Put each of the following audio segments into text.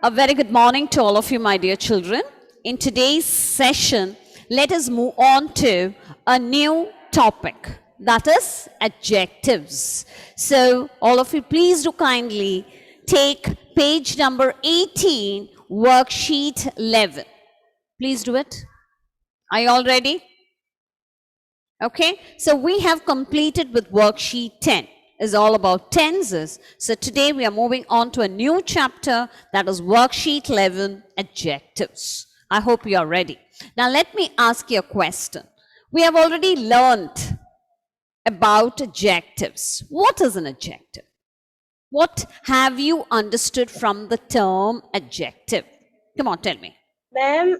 A very good morning to all of you, my dear children. In today's session, let us move on to a new topic, that is adjectives. So, all of you, please do kindly take page number 18, worksheet 11. Please do it. Are you all ready? Okay, so we have completed with worksheet 10. Is all about tenses. So today we are moving on to a new chapter, that is worksheet 11, adjectives. I hope you are ready. Now let me ask you a question. We have already learned about adjectives. What is an adjective? What have you understood from the term adjective? Come on, tell me. Ma'am,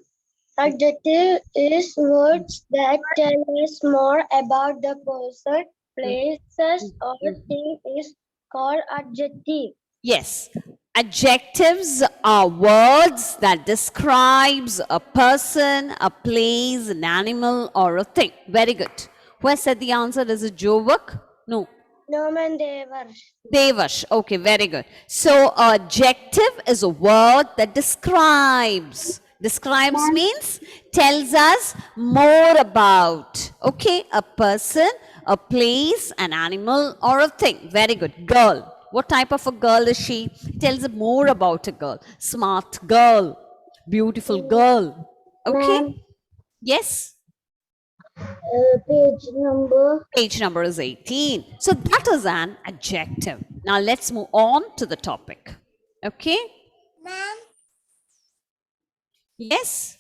adjective is words that tell us more about the person, places, or thing is called adjective. Yes, adjectives are words that describes a person, a place, an animal, or a thing. Very good. Who has said the answer? Is it Jovak? No. No, man, they were. Devash. Okay, very good. So, adjective is a word that describes. Describes means tells us more about. Okay, a person, a place, an animal, or a thing. Very good. Girl. What type of a girl is she? Tells us more about a girl. Smart girl. Beautiful girl. Okay. Yes. Page number is 18. So that is an adjective. Now let's move on to the topic. Okay. Ma'am, Yes.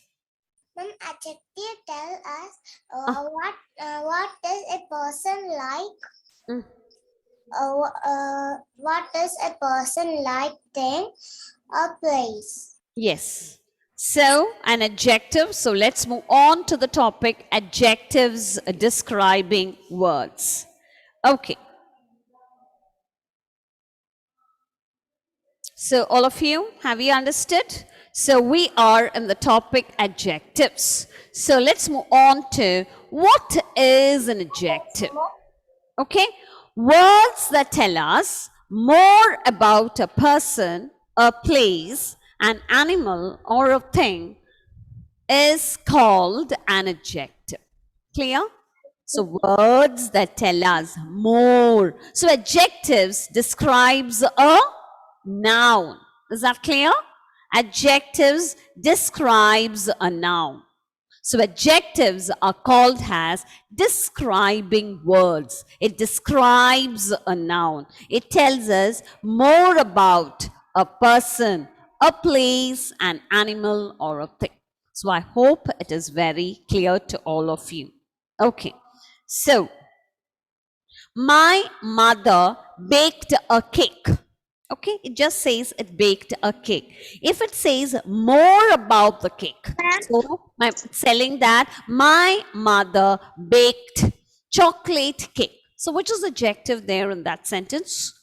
adjective tell us what is a person like? Mm. What is a person like? Thing or place? Yes. So an adjective. So let's move on to the topic, adjectives describing words. Okay. So all of you, have you understood? So we are in the topic adjectives. So let's move on to what is an adjective. Okay, words that tell us more about a person, a place, an animal, or a thing is called an adjective. Clear? So words that tell us more. So adjectives describes a noun. Is that clear? Adjectives describes a noun. So adjectives are called as describing words. It describes a noun. It tells us more about a person, a place, an animal, or a thing. So I hope it is very clear to all of you. Okay. So, my mother baked a cake. Okay, it just says it baked a cake. If it says more about the cake, so I'm telling that my mother baked chocolate cake. So which is the adjective there in that sentence?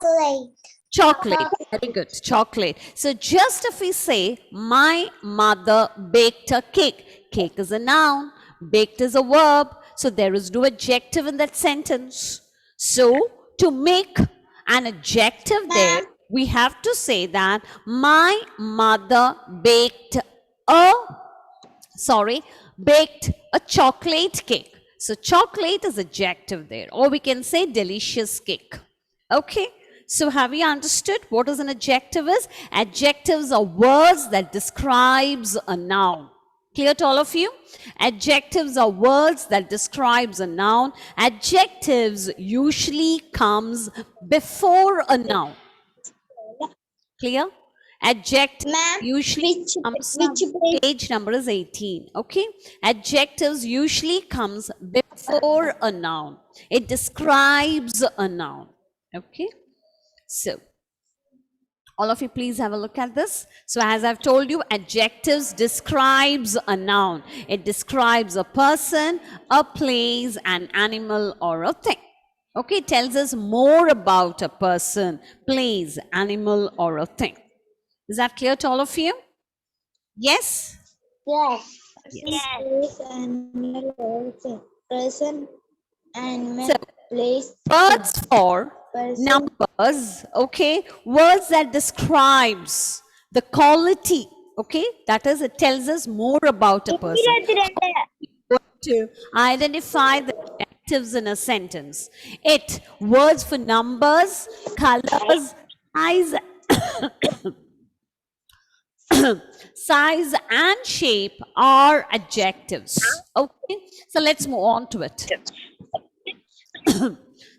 Chocolate. Chocolate. Very good. Chocolate. So just if we say my mother baked a cake, cake is a noun, baked is a verb. So there is no adjective in that sentence. So to make an adjective there, we have to say that my mother baked a chocolate cake. So chocolate is adjective there, or we can say delicious cake. Okay. So have you understood what is an adjective is? Adjectives are words that describes a noun. Clear to all of you? Adjectives are words that describes a noun. Adjectives usually comes before a noun. Clear? Adjective usually comes, page number is 18. Okay? Adjectives usually comes before a noun. It describes a noun. Okay? So, all of you please have a look at this. So as I've told you, adjectives describes a noun. It describes a person, a place, an animal, or a thing. Okay, it tells us more about a person, place, animal, or a thing. Is that clear to all of you? Yes? Yes. Yes. Animal, person, animal, So, place, words for person. numbers, okay? Words that describes the quality, okay? That is, it tells us more about a person. To identify the adjectives in a sentence. It, words for numbers, colors, size, size and shape are adjectives. Okay, so let's move on to it.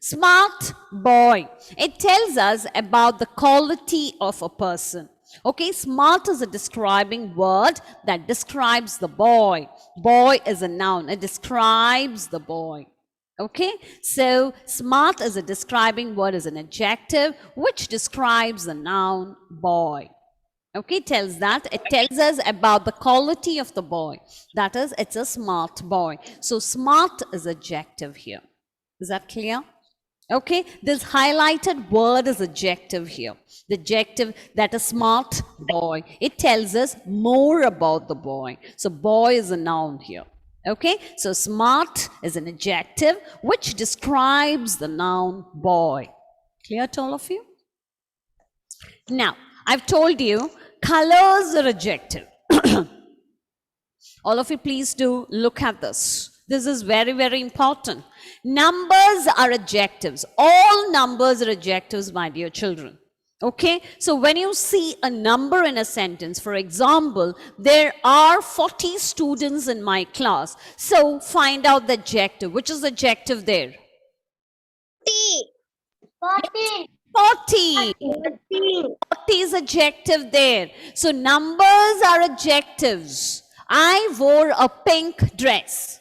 Smart boy. It tells us about the quality of a person. Okay, smart is a describing word that describes the boy. Boy is a noun. It describes the boy. Okay, so smart is a describing word, is an adjective which describes the noun boy. Okay, it tells us about the quality of the boy. That is, it's a smart boy. So smart is adjective here. Is that clear? Okay, this highlighted word is adjective here. The adjective, that a smart boy. It tells us more about the boy. So boy is a noun here. Okay, so smart is an adjective which describes the noun boy. Clear to all of you? Now, I've told you colors are adjective. All of you, please do look at this. This is very, very important. Numbers are adjectives. All numbers are adjectives, my dear children. Okay, so when you see a number in a sentence, for example, there are 40 students in my class. So find out the adjective. Which is the adjective there? 40. 40. 40 is adjective there. So numbers are adjectives. I wore a pink dress.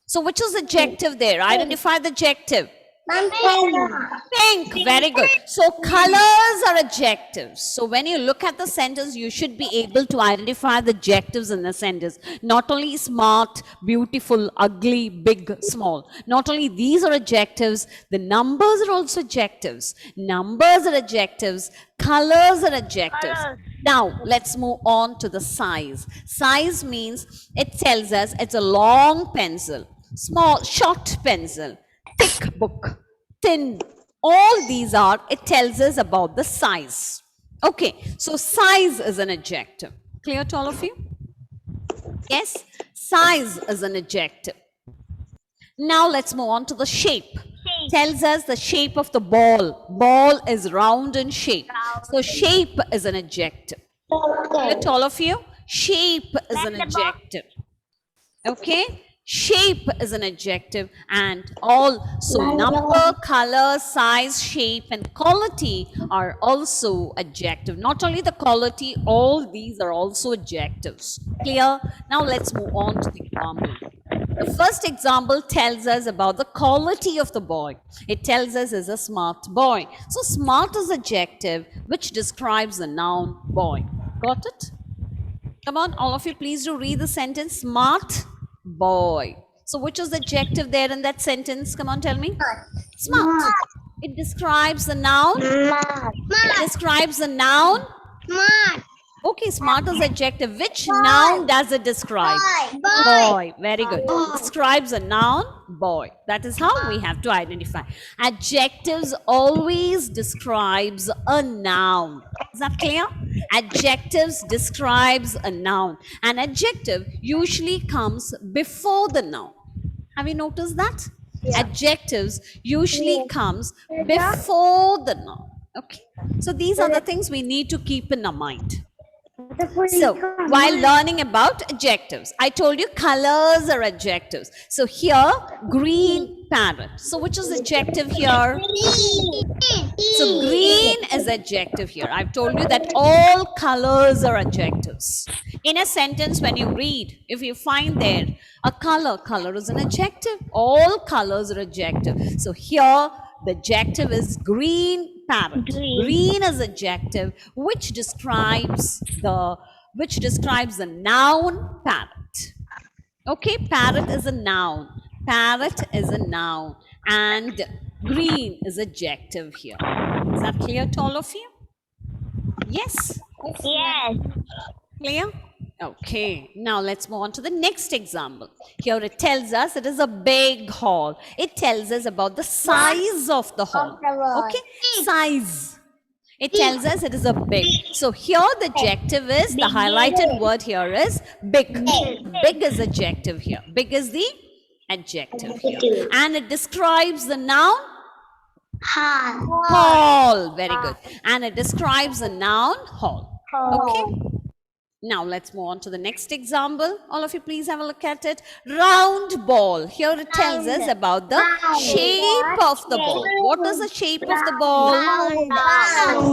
So which is adjective there? Identify the adjective. Pink, very good. So colors are adjectives. So when you look at the sentence, you should be able to identify the adjectives in the sentence. Not only smart, beautiful, ugly, big, small. Not only these are adjectives, the numbers are also adjectives. Numbers are adjectives, colors are adjectives. Now, let's move on to the size. Size means, it tells us it's a long pencil, small, short pencil, thick book, thin. All these are, it tells us about the size. Okay, so size is an adjective. Clear to all of you? Yes, size is an adjective. Now let's move on to the shape. Tells us the shape of the ball. Ball is round in shape. So shape is an adjective. Clear to all of you? Shape is an adjective. Okay? Shape is an adjective, and all, so number, color, size, shape and quality are also adjective. Not only the quality, all these are also adjectives. Clear? Now let's move on to the example. The first example tells us about the quality of the boy. It tells us is a smart boy. So smart is adjective which describes the noun boy. Got it? Come on, all of you, please do read the sentence. Smart boy. So which is the adjective there in that sentence? Come on, tell me. Smart. It describes the noun. It describes the noun. Okay, smart is adjective. Which noun does it describe? Boy. Very good. It describes a noun, boy. That is how we have to identify. Adjectives always describes a noun. Is that clear? Adjectives describes a noun. An adjective usually comes before the noun. Have you noticed that? Yeah. Adjectives usually comes before the noun. Okay. So these are the things we need to keep in our mind. So, while learning about adjectives, I told you colors are adjectives. So here, green parrot. So which is adjective here? So green is adjective here. I've told you that all colors are adjectives. In a sentence, when you read, if you find there a color, color is an adjective. All colors are adjective. So here, the adjective is green parrot. Green is adjective which describes the noun parrot. Okay, parrot is a noun. Parrot is a noun, and green is adjective here. Is that clear to all of you? Yes? Yes. Clear? Okay, now let's move on to the next example. Here it tells us it is a big hall. It tells us about the size of the hall. Okay, size. It tells us it is a big. So here the adjective is, the highlighted word here is big. Big is adjective here. Big is the adjective here. And it describes the noun hall. Very good. And it describes the noun hall. Okay. Now let's move on to the next example. All of you please have a look at it. Round ball. Here it tells us about the shape of the ball. What is the shape of the ball?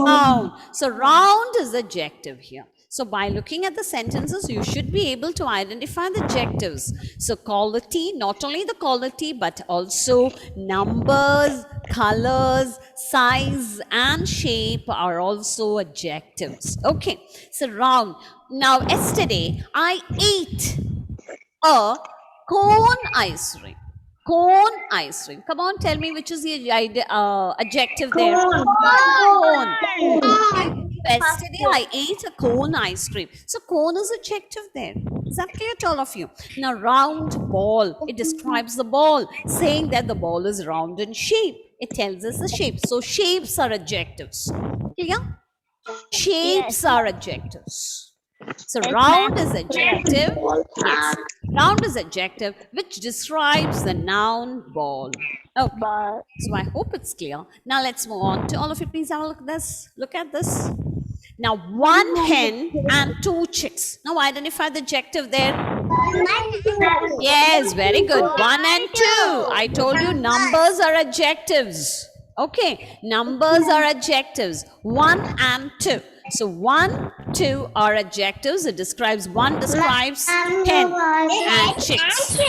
Round. So round is adjective here. So by looking at the sentences, you should be able to identify the adjectives. So quality, not only the quality, but also numbers, colors, size and shape are also adjectives. Okay, so round. Now yesterday I ate a cone ice cream. Cone ice cream. Come on, tell me which is the adjective there. Cone. Yesterday I ate a cone ice cream. So cone is adjective there. Is that clear to all of you? Now round ball. It describes the ball, saying that the ball is round in shape. It tells us the shape. So shapes are adjectives. Clear? Shapes are adjectives. So round is adjective. Yes. Round is adjective which describes the noun ball. Okay. So I hope it's clear. Now let's move on to all of you. Please have a look at this. Look at this. Now one hen and two chicks. Now identify the adjective there. Yes, very good. 1 and 2. I told you numbers are adjectives. Okay, numbers are adjectives. 1 and 2. So 1, 2 are adjectives. It describes, 1 describes hen and chicks.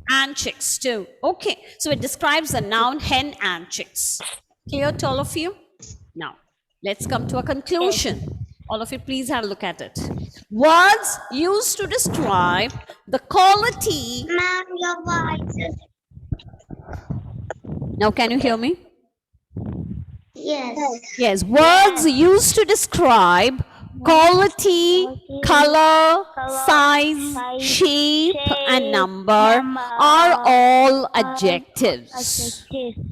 And chicks too. Okay, so it describes the noun hen and chicks. Clear to all of you? Now, let's come to a conclusion. All of you, please have a look at it. Words used to describe the quality. Ma'am, your voice is... Now, can you hear me? Yes. Yes, words used to describe quality, color, size, shape, and number are all adjectives.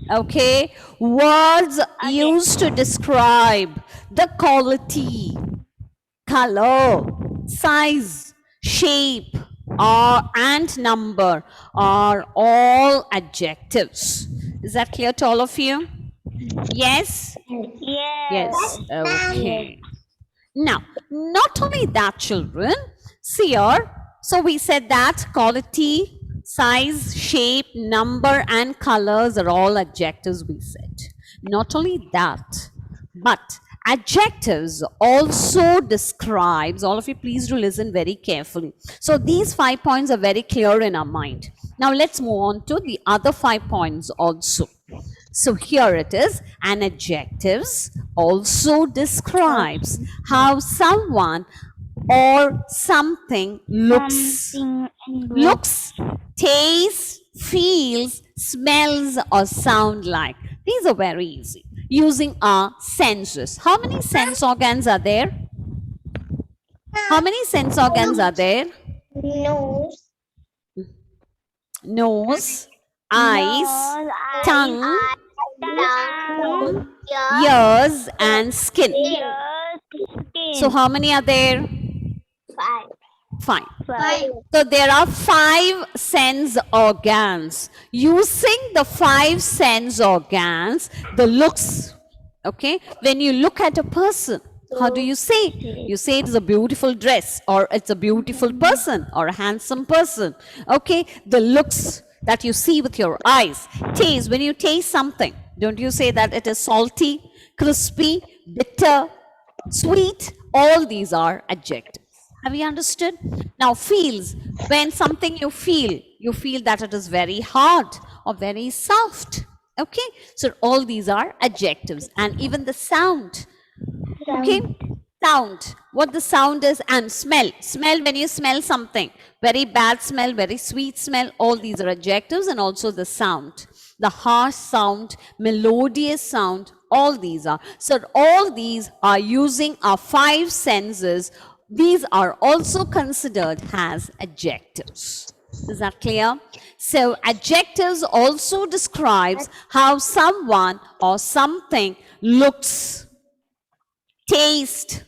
Okay, words used to describe the quality, color, size, shape, and number are all adjectives. Is that clear to all of you? Yes? Yes. Okay. Now, not only that, children, see here, so we said that quality, size, shape, number, and colors are all adjectives, we said. Not only that, but adjectives also describes, all of you please do listen very carefully. So these 5 points are very clear in our mind. Now let's move on to the other 5 points also. So here it is, an adjectives also describes how someone or something looks, tastes, feels, smells or sound like. These are very easy using our senses. How many sense organs are there? How many sense organs are there? Nose, eyes, tongue, ears and skin. So how many are there? 5. So there are 5 sense organs. Using the 5 sense organs, the looks, okay, when you look at a person, how do you say? You say it's a beautiful dress, or it's a beautiful person, or a handsome person. Okay, the looks that you see with your eyes. Taste, when you taste something, don't you say that it is salty, crispy, bitter, sweet? All these are adjectives. Have you understood? Now feels, when something you feel that it is very hard or very soft. Okay, so all these are adjectives. And even the sound. Okay, sound, what the sound is, and smell, when you smell something, very bad smell, very sweet smell, all these are adjectives. And also the sound, the harsh sound, melodious sound, all these are. So all these are using our 5 senses. These are also considered as adjectives. Is that clear? So adjectives also describes how someone or something looks, taste,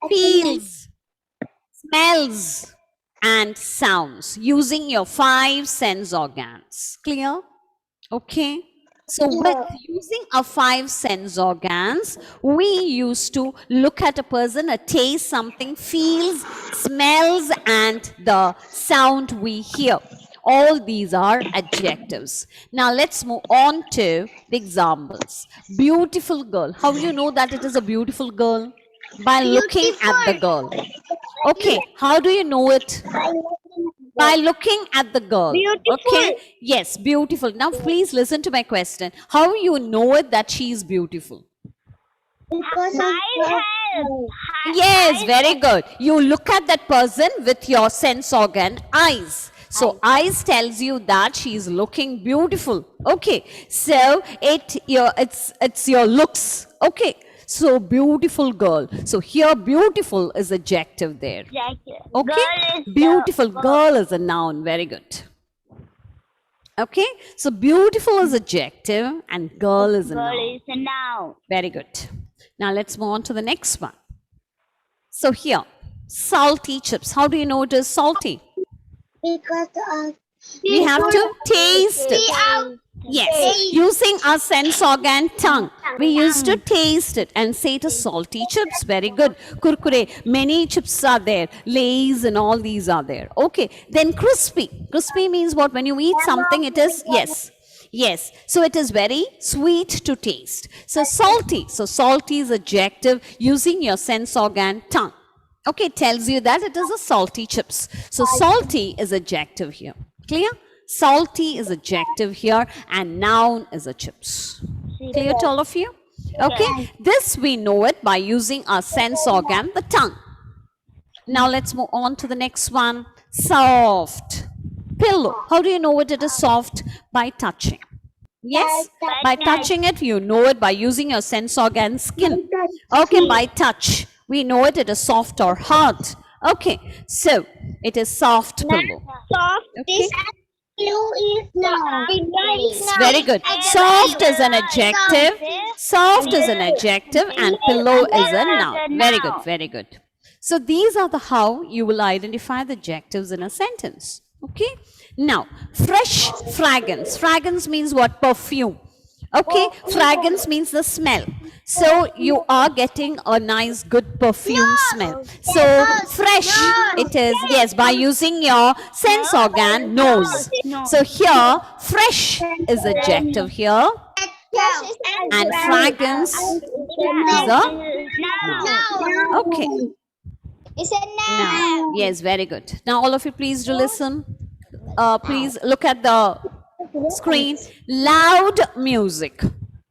feels, smells, and sounds using your 5 sense organs. Clear? Okay. So with using our 5 sense organs, we used to look at a person, taste something, feels, smells, and the sound we hear. All these are adjectives. Now let's move on to the examples. Beautiful girl. How do you know that it is a beautiful girl? By looking at the girl. Okay, how do you know it? By looking at the girl. Beautiful. Okay, yes, beautiful. Now please listen to my question. How you know it that she is beautiful? Because of Yes, very good. You look at that person with your sense organ, eyes. So eyes tells you that she is looking beautiful. Okay, so it's your looks. Okay, so beautiful girl. So here beautiful is adjective there. Okay, beautiful girl is a noun. Very good. Okay, so beautiful is adjective and girl is a noun. Very good. Now let's move on to the next one. So here, salty chips. How do you know it is salty? Because of We have to taste it. Yes, using our sense organ tongue. We used to taste it and say it is salty chips. Very good. Kurkure, many chips are there. Lays and all these are there. Okay, then crispy. Crispy means what? When you eat something, it is, yes. Yes, so it is very sweet to taste. So salty. So salty is adjective using your sense organ tongue. Okay, it tells you that it is a salty chips. So salty is adjective here. Clear? Salty is adjective here and noun is a chips. Clear to all of you? Okay, this we know it by using our sense organ, the tongue. Now let's move on to the next one. Soft. Pillow. How do you know it is soft? By touching. Yes, by touching it, you know it by using your sense organ skin. Okay, by touch. We know it is soft or hard. Okay, so it is soft pillow. soft Okay. blue is now. Very good. Soft is an adjective. Soft is an adjective and pillow is a noun. Very good. Very good. So these are the how you will identify the adjectives in a sentence. Okay. Now, fresh fragrance. Fragrance means what? Perfume. Okay. Fragrance means the smell. So you are getting a nice good perfume smell. So fresh it is, yes, by using your sense organ nose. So here fresh is adjective here and fragrance is a noun. Okay. It's a Now, yes, very good. Now all of you please do listen. Please look at the screen. Loud music.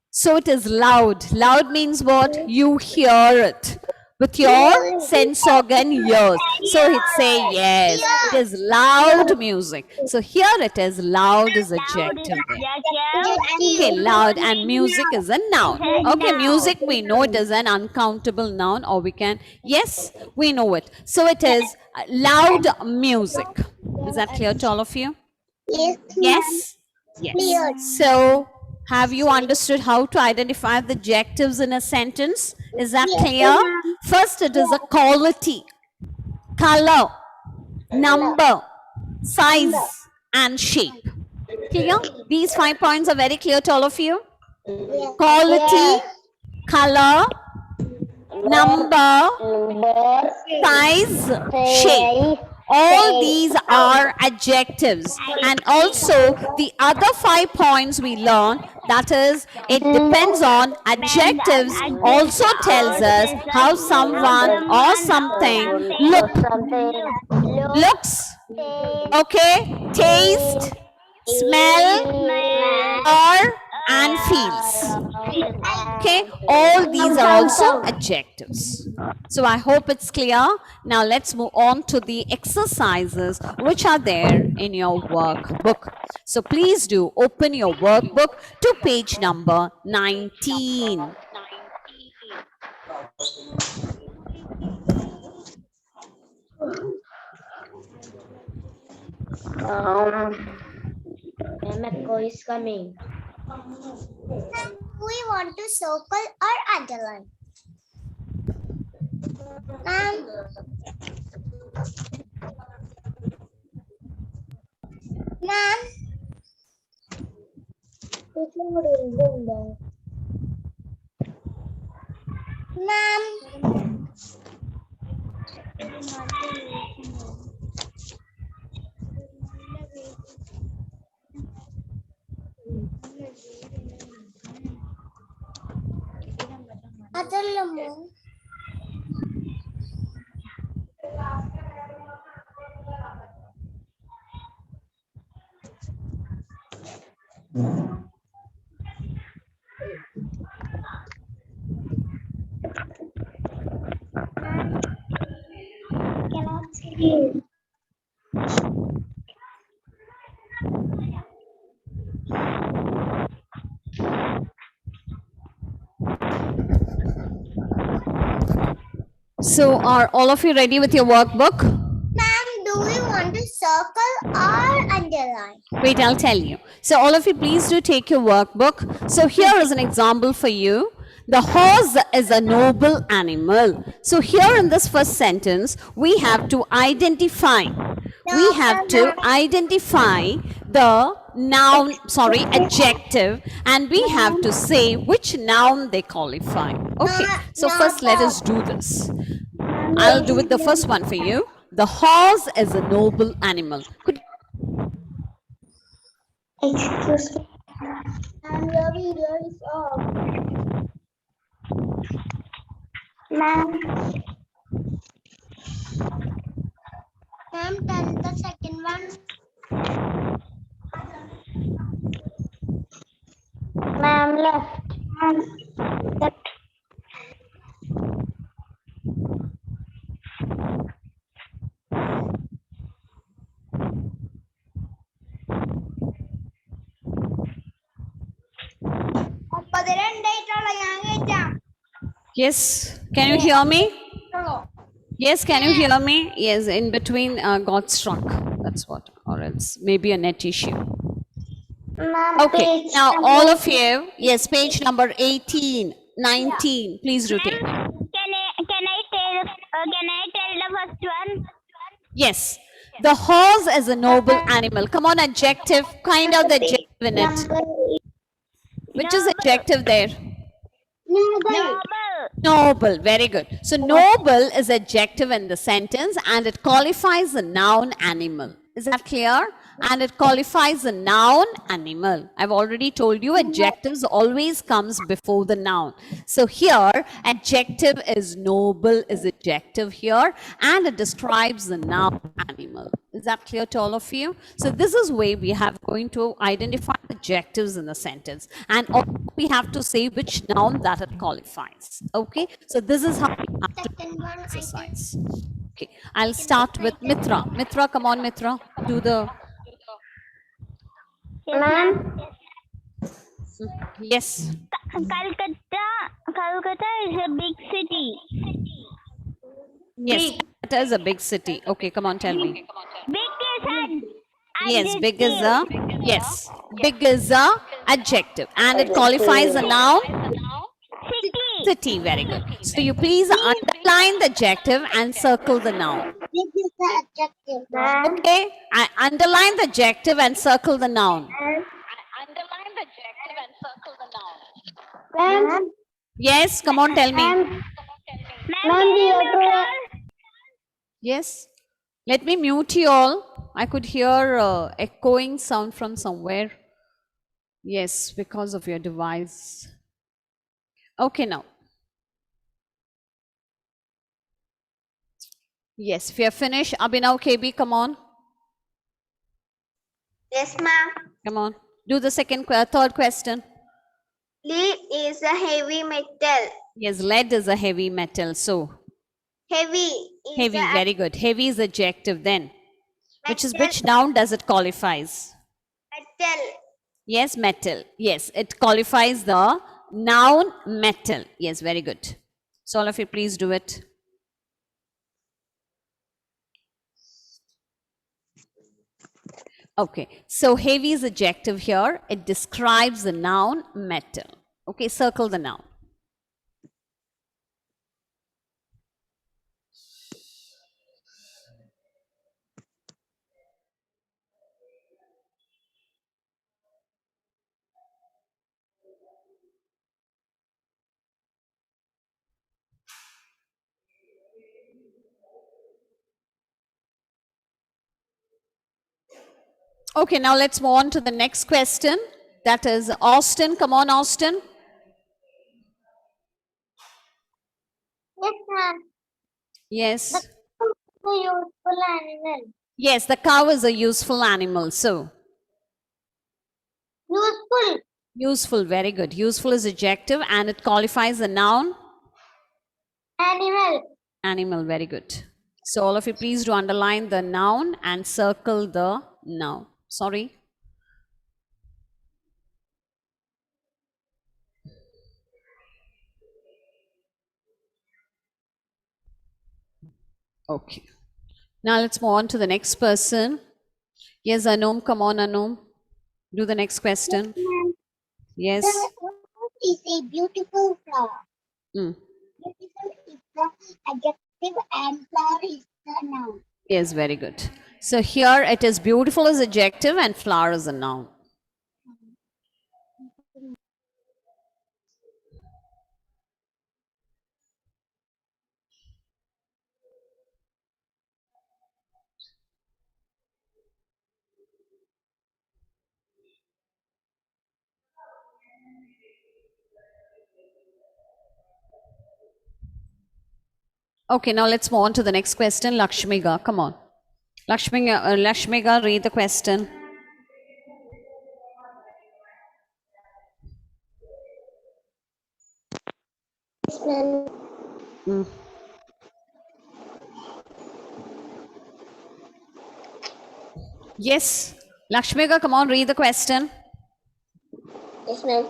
So it is loud. Loud means what? You hear it with your sense organ ears. So it say yes, it is loud music. So here it is loud is adjective. Okay, loud and music is a noun. Okay, music we know it is an uncountable noun or we can, yes, we know it. So it is loud music. Is that clear to all of you? Yes? Yes. So have you understood how to identify the adjectives in a sentence? Is that clear? First, it is a quality, color, number, size, and shape. Clear? These 5 points are very clear to all of you. Quality, color, number, size, shape. All these are adjectives. And also the other 5 points we learned, that is, it depends on adjectives also tells us how someone or something looks, okay, taste, smell, or and feels. Okay, all these are also adjectives. So I hope it's clear. Now let's move on to the exercises which are there in your workbook. So please do open your workbook to page number 19. Echo is coming. We want to circle or underline. Ma'am. Ma'am. Ma'am. അതല്ലമ്മോ cannot see. So are all of you ready with your workbook? Ma'am, do we want to circle or underline? Wait, I'll tell you. So all of you, please do take your workbook. So here is an example for you. The horse is a noble animal. So here in this first sentence, we have to identify. We have to identify the noun, sorry, adjective, and we have to say which noun they qualify. Okay, so first let us do this. I'll do it the first one for you. The horse is a noble animal. Could Excuse me. And your video is off. Ma'am. Ma'am, tell the second one. Ma'am, left. Ma'am, left. Yes, can you hear me? Yes, can you hear me? Yes, in between got struck. That's what, or else maybe a net issue. Ma'am, Okay, page now number- all of you, yes, page number 18, 19, please do take. Can I tell the first one? Yes, the horse is a noble animal. Come on, adjective, find out the adjective in it. Which is adjective there? Noble. Noble, very good. So noble is adjective in the sentence and it qualifies the noun animal. Is that clear? And it qualifies the noun animal. I've already told you adjectives always comes before the noun. So here adjective is noble is adjective here and it describes the noun animal. Is that clear to all of you? So this is way we have going to identify adjectives in the sentence and also we have to say which noun that it qualifies. Okay, so this is how we have to Second one, I think. exercise. Okay, I'll start with Mitra. Mitra, come on, Mitra, do the. Ma'am, Yes. Calcutta is a big city. Yes, that is a big city. Okay, come on, tell me. Big is an Yes, big is a, yes, big is a adjective and it qualifies a noun. city. City, very good. So you please underline the adjective and circle the noun. Big is the adjective. ma'am, Okay, I underline the adjective and circle the noun. ma'am, Yes, come on, tell me. ma'am, ma'am, Yes. Let me mute you all. I could hear echoing sound from somewhere. Yes, because of your device. Okay, now. Yes, if you're finished, Abhinav KB, come on. Yes, ma'am. Come on. Do the third question. Lead is a heavy metal. Yes, lead is a heavy metal. So, Heavy is heavy, a very good. Heavy is adjective then. Which is metal. which noun does it qualifies? Metal. Yes, metal. Yes, it qualifies the noun metal. Yes, very good. So all of you, please do it. Okay, so heavy is adjective here. It describes the noun metal. Okay, circle the noun. Okay, now let's move on to the next question. That is Austin. Come on, Austin. Yes, ma'am. Yes. The useful animal. Yes, the cow is a useful animal. So, Useful. useful, very good. Useful is adjective and it qualifies the noun. Animal. Animal, very good. So, all of you, please do underline the noun and circle the noun. Sorry. Okay. Now, let's move on to the next person. Yes, Anum, come on, Anum. Do the next question. Yes. The rose is a beautiful flower. Mm. Beautiful is the adjective and flower is the noun. Yes, very good. So here it is beautiful as adjective and flower is a noun. Okay, now let's move on to the next question. Lakshmiga, come on. Lakshmiga, read the question. Yes, ma'am. Mm. Yes, Lakshmiga, come on, read the question. Yes, ma'am.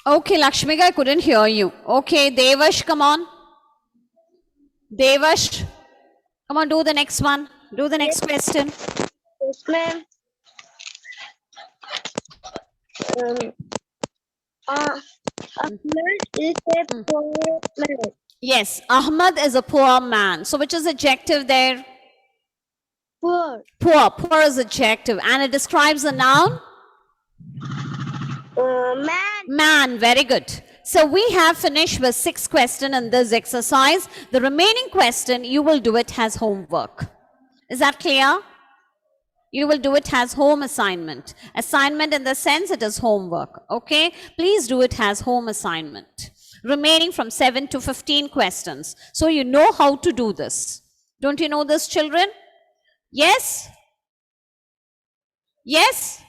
Okay, Lakshmiga, I couldn't hear you. Okay, Devash, come on. Devash, come on, do the next one. Do the next question. Yes, ma'am. Ahmed is a poor man. Yes, Ahmad is a poor man. So which is adjective there? Poor. Poor. Poor is adjective and it describes a noun. Man. Man, very good. So we have finished with 6 questions in this exercise. The remaining question, you will do it as homework. Is that clear? You will do it as home assignment. Assignment in the sense it is homework. Okay? Please do it as home assignment. Remaining from 7 to 15 questions. So you know how to do this. Don't you know this, children? Yes? Yes?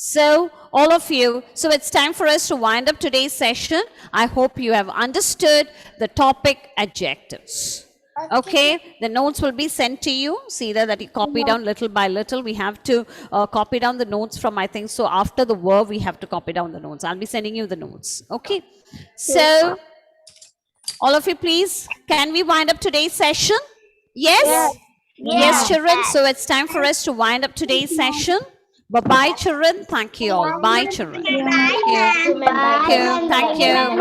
So, all of you, so it's time for us to wind up today's session. I hope you have understood the topic adjectives. Okay, the notes will be sent to you. See that you copy down little by little. We have to copy down the notes from, I think, so after the verb, we have to copy down the notes. I'll be sending you the notes. Okay, so all of you, please, can we wind up today's session? Yes? Yes, children. So it's time for us to wind up today's session. Bye-bye, children. Thank you all. Bye, children. Thank you. Thank you. Thank you. Bye.